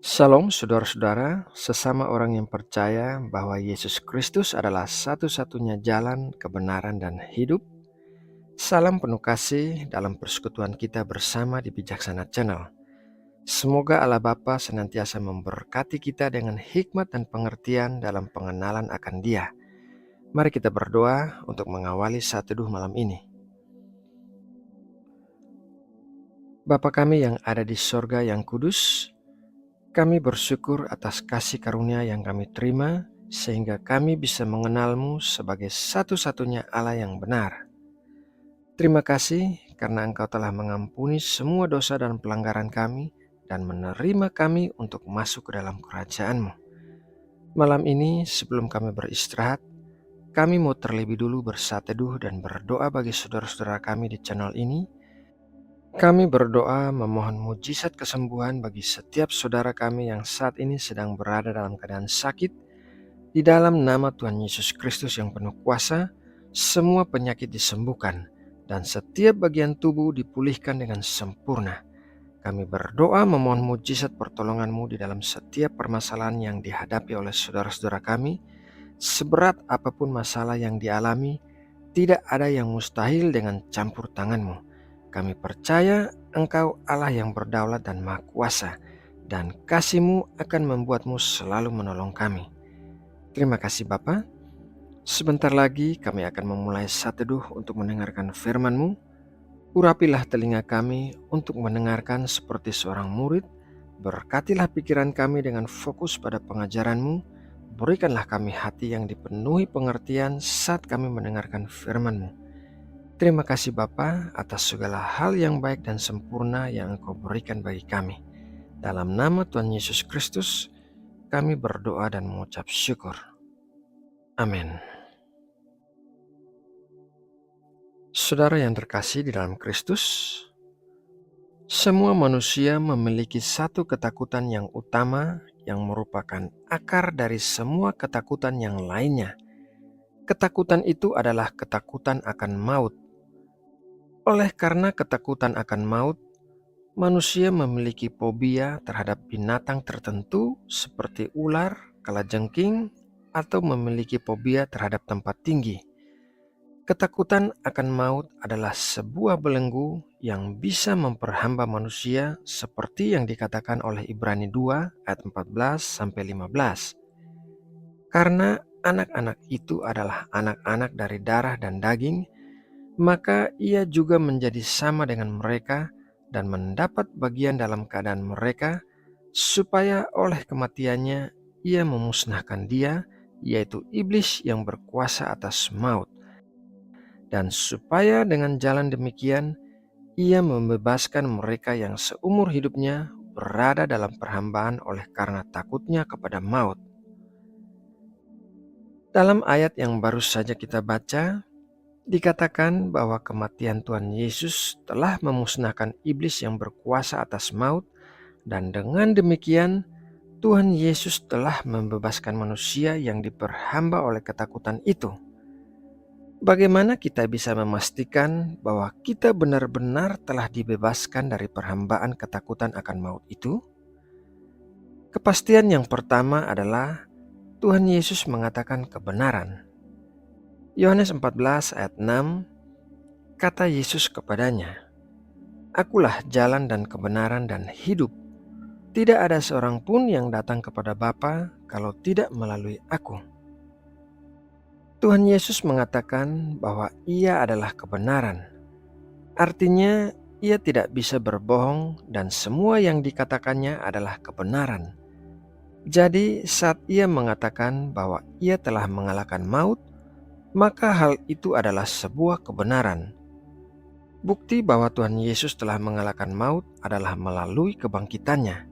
Salam saudara-saudara, sesama orang yang percaya bahwa Yesus Kristus adalah satu-satunya jalan, kebenaran, dan hidup. Salam penuh kasih dalam persekutuan kita bersama di Bijaksana Channel. Semoga Allah Bapa senantiasa memberkati kita dengan hikmat dan pengertian dalam pengenalan akan Dia. Mari kita berdoa untuk mengawali saat teduh malam ini. Bapa kami yang ada di sorga yang kudus, kami bersyukur atas kasih karunia yang kami terima, sehingga kami bisa mengenal-Mu sebagai satu-satunya Allah yang benar. Terima kasih karena Engkau telah mengampuni semua dosa dan pelanggaran kami dan menerima kami untuk masuk ke dalam kerajaan-Mu. Malam ini sebelum kami beristirahat, kami mau terlebih dulu bersaat teduh dan berdoa bagi saudara-saudara kami di channel ini. Kami berdoa memohon mujizat kesembuhan bagi setiap saudara kami yang saat ini sedang berada dalam keadaan sakit. Di dalam nama Tuhan Yesus Kristus yang penuh kuasa, semua penyakit disembuhkan dan setiap bagian tubuh dipulihkan dengan sempurna. Kami berdoa memohon mujizat pertolongan-Mu di dalam setiap permasalahan yang dihadapi oleh saudara-saudara kami. Seberat apapun masalah yang dialami, tidak ada yang mustahil dengan campur tangan-Mu. Kami percaya Engkau Allah yang berdaulat dan maha kuasa, dan kasih-Mu akan membuat-Mu selalu menolong kami. Terima kasih Bapa. Sebentar lagi kami akan memulai saat teduh untuk mendengarkan firman-Mu. Urapilah telinga kami untuk mendengarkan seperti seorang murid. Berkatilah pikiran kami dengan fokus pada pengajaran-Mu. Berikanlah kami hati yang dipenuhi pengertian saat kami mendengarkan firman-Mu. Terima kasih Bapa atas segala hal yang baik dan sempurna yang Engkau berikan bagi kami. Dalam nama Tuhan Yesus Kristus, kami berdoa dan mengucap syukur. Amin. Saudara yang terkasih di dalam Kristus, semua manusia memiliki satu ketakutan yang utama yang merupakan akar dari semua ketakutan yang lainnya. Ketakutan itu adalah ketakutan akan maut. Oleh karena ketakutan akan maut, manusia memiliki fobia terhadap binatang tertentu seperti ular, kalajengking, atau memiliki fobia terhadap tempat tinggi. Ketakutan akan maut adalah sebuah belenggu yang bisa memperhamba manusia seperti yang dikatakan oleh Ibrani 2 ayat 14-15. Karena anak-anak itu adalah anak-anak dari darah dan daging, maka ia juga menjadi sama dengan mereka dan mendapat bagian dalam keadaan mereka, supaya oleh kematiannya ia memusnahkan dia, yaitu iblis yang berkuasa atas maut. Dan supaya dengan jalan demikian, ia membebaskan mereka yang seumur hidupnya berada dalam perhambaan oleh karena takutnya kepada maut. Dalam ayat yang baru saja kita baca, dikatakan bahwa kematian Tuhan Yesus telah memusnahkan iblis yang berkuasa atas maut, dan dengan demikian Tuhan Yesus telah membebaskan manusia yang diperhamba oleh ketakutan itu. Bagaimana kita bisa memastikan bahwa kita benar-benar telah dibebaskan dari perhambaan ketakutan akan maut itu? Kepastian yang pertama adalah Tuhan Yesus mengatakan kebenaran. Yohanes 14 ayat 6, kata Yesus kepadanya, "Akulah jalan dan kebenaran dan hidup. Tidak ada seorang pun yang datang kepada Bapa kalau tidak melalui Aku." Tuhan Yesus mengatakan bahwa Ia adalah kebenaran. Artinya, Ia tidak bisa berbohong dan semua yang dikatakannya adalah kebenaran. Jadi, saat Ia mengatakan bahwa Ia telah mengalahkan maut, maka hal itu adalah sebuah kebenaran. Bukti bahwa Tuhan Yesus telah mengalahkan maut adalah melalui kebangkitannya.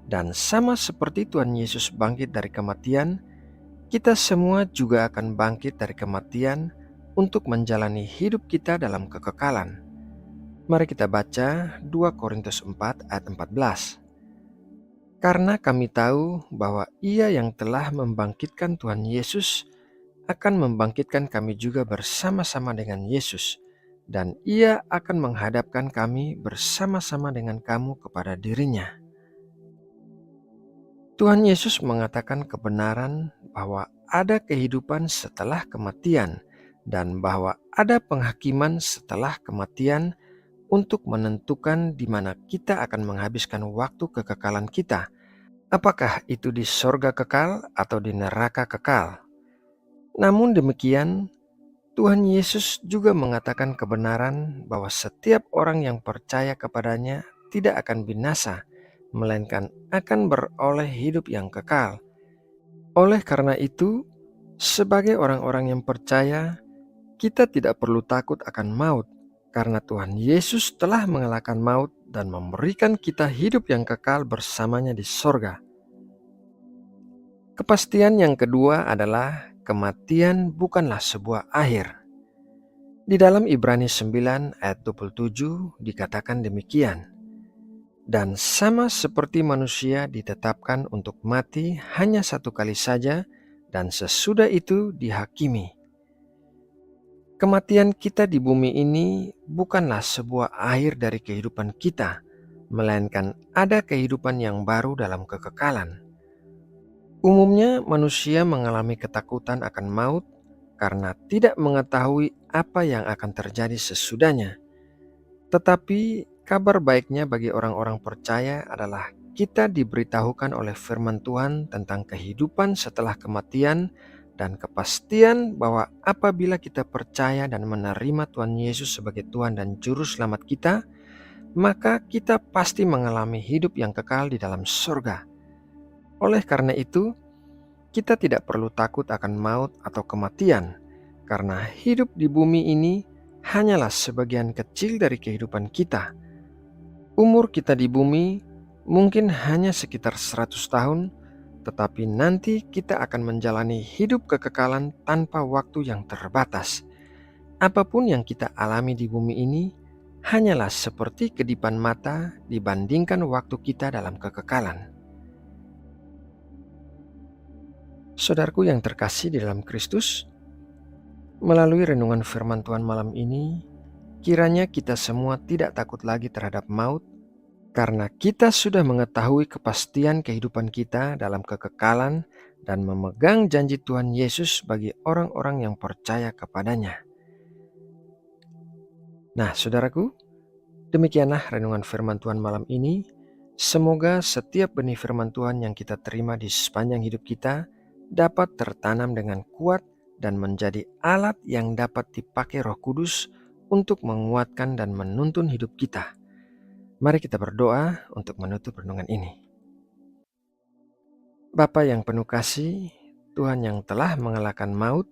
Dan sama seperti Tuhan Yesus bangkit dari kematian, kita semua juga akan bangkit dari kematian untuk menjalani hidup kita dalam kekekalan. Mari kita baca 2 Korintus 4 ayat 14. Karena kami tahu bahwa Ia yang telah membangkitkan Tuhan Yesus akan membangkitkan kami juga bersama-sama dengan Yesus, dan Ia akan menghadapkan kami bersama-sama dengan kamu kepada dirinya. Tuhan Yesus mengatakan kebenaran bahwa ada kehidupan setelah kematian dan bahwa ada penghakiman setelah kematian untuk menentukan di mana kita akan menghabiskan waktu kekekalan kita. Apakah itu di sorga kekal atau di neraka kekal? Namun demikian, Tuhan Yesus juga mengatakan kebenaran bahwa setiap orang yang percaya kepadanya tidak akan binasa, melainkan akan beroleh hidup yang kekal. Oleh karena itu, sebagai orang-orang yang percaya, kita tidak perlu takut akan maut, karena Tuhan Yesus telah mengalahkan maut dan memberikan kita hidup yang kekal bersamanya di sorga. Kepastian yang kedua adalah kematian bukanlah sebuah akhir. Di dalam Ibrani 9 ayat 27 dikatakan demikian. Dan sama seperti manusia ditetapkan untuk mati hanya satu kali saja dan sesudah itu dihakimi. Kematian kita di bumi ini bukanlah sebuah akhir dari kehidupan kita, melainkan ada kehidupan yang baru dalam kekekalan. Umumnya manusia mengalami ketakutan akan maut karena tidak mengetahui apa yang akan terjadi sesudahnya. Tetapi kabar baiknya bagi orang-orang percaya adalah kita diberitahukan oleh firman Tuhan tentang kehidupan setelah kematian dan kepastian bahwa apabila kita percaya dan menerima Tuhan Yesus sebagai Tuhan dan Juru Selamat kita, maka kita pasti mengalami hidup yang kekal di dalam surga. Oleh karena itu, kita tidak perlu takut akan maut atau kematian, karena hidup di bumi ini hanyalah sebagian kecil dari kehidupan kita. Umur kita di bumi mungkin hanya sekitar 100 tahun, tetapi nanti kita akan menjalani hidup kekekalan tanpa waktu yang terbatas. Apapun yang kita alami di bumi ini hanyalah seperti kedipan mata dibandingkan waktu kita dalam kekekalan. Saudaraku yang terkasih di dalam Kristus, melalui renungan firman Tuhan malam ini, kiranya kita semua tidak takut lagi terhadap maut, karena kita sudah mengetahui kepastian kehidupan kita dalam kekekalan dan memegang janji Tuhan Yesus bagi orang-orang yang percaya kepadanya. Nah, saudaraku, demikianlah renungan firman Tuhan malam ini. Semoga setiap benih firman Tuhan yang kita terima di sepanjang hidup kita dapat tertanam dengan kuat dan menjadi alat yang dapat dipakai Roh Kudus untuk menguatkan dan menuntun hidup kita. Mari kita berdoa untuk menutup renungan ini. Bapa yang penuh kasih, Tuhan yang telah mengalahkan maut,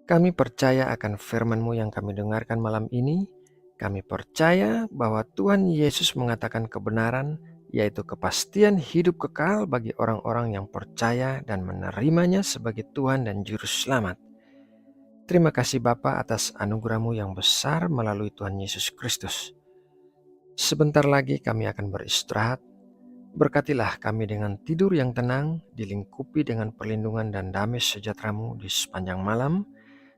kami percaya akan firman-Mu yang kami dengarkan malam ini. Kami percaya bahwa Tuhan Yesus mengatakan kebenaran, yaitu kepastian hidup kekal bagi orang-orang yang percaya dan menerimanya sebagai Tuhan dan Juru Selamat. Terima kasih Bapa atas anugerah-Mu yang besar melalui Tuhan Yesus Kristus. Sebentar lagi kami akan beristirahat. Berkatilah kami dengan tidur yang tenang, dilingkupi dengan perlindungan dan damai sejahtera-Mu di sepanjang malam,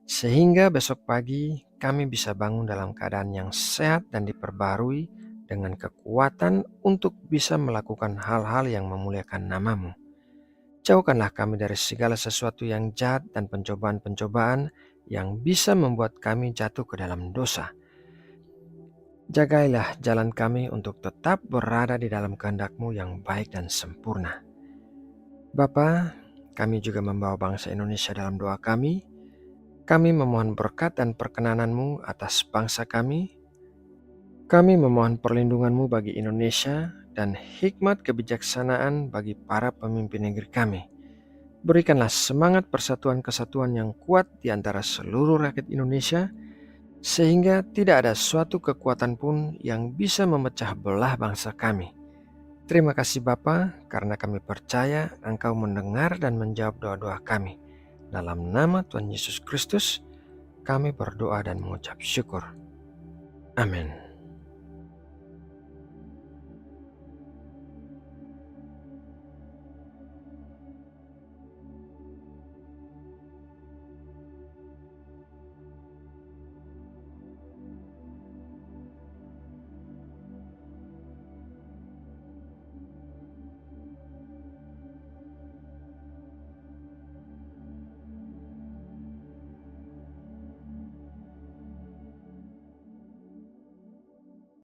sehingga besok pagi kami bisa bangun dalam keadaan yang sehat dan diperbarui dengan kekuatan untuk bisa melakukan hal-hal yang memuliakan nama-Mu. Jauhkanlah kami dari segala sesuatu yang jahat dan pencobaan-pencobaan yang bisa membuat kami jatuh ke dalam dosa. Jagailah jalan kami untuk tetap berada di dalam kehendak-Mu yang baik dan sempurna. Bapa, kami juga membawa bangsa Indonesia dalam doa kami. Kami memohon berkat dan perkenanan-Mu atas bangsa kami. Kami memohon perlindungan-Mu bagi Indonesia dan hikmat kebijaksanaan bagi para pemimpin negeri kami. Berikanlah semangat persatuan kesatuan yang kuat di antara seluruh rakyat Indonesia, sehingga tidak ada suatu kekuatan pun yang bisa memecah belah bangsa kami. Terima kasih Bapa, karena kami percaya Engkau mendengar dan menjawab doa-doa kami. Dalam nama Tuhan Yesus Kristus, kami berdoa dan mengucap syukur. Amin.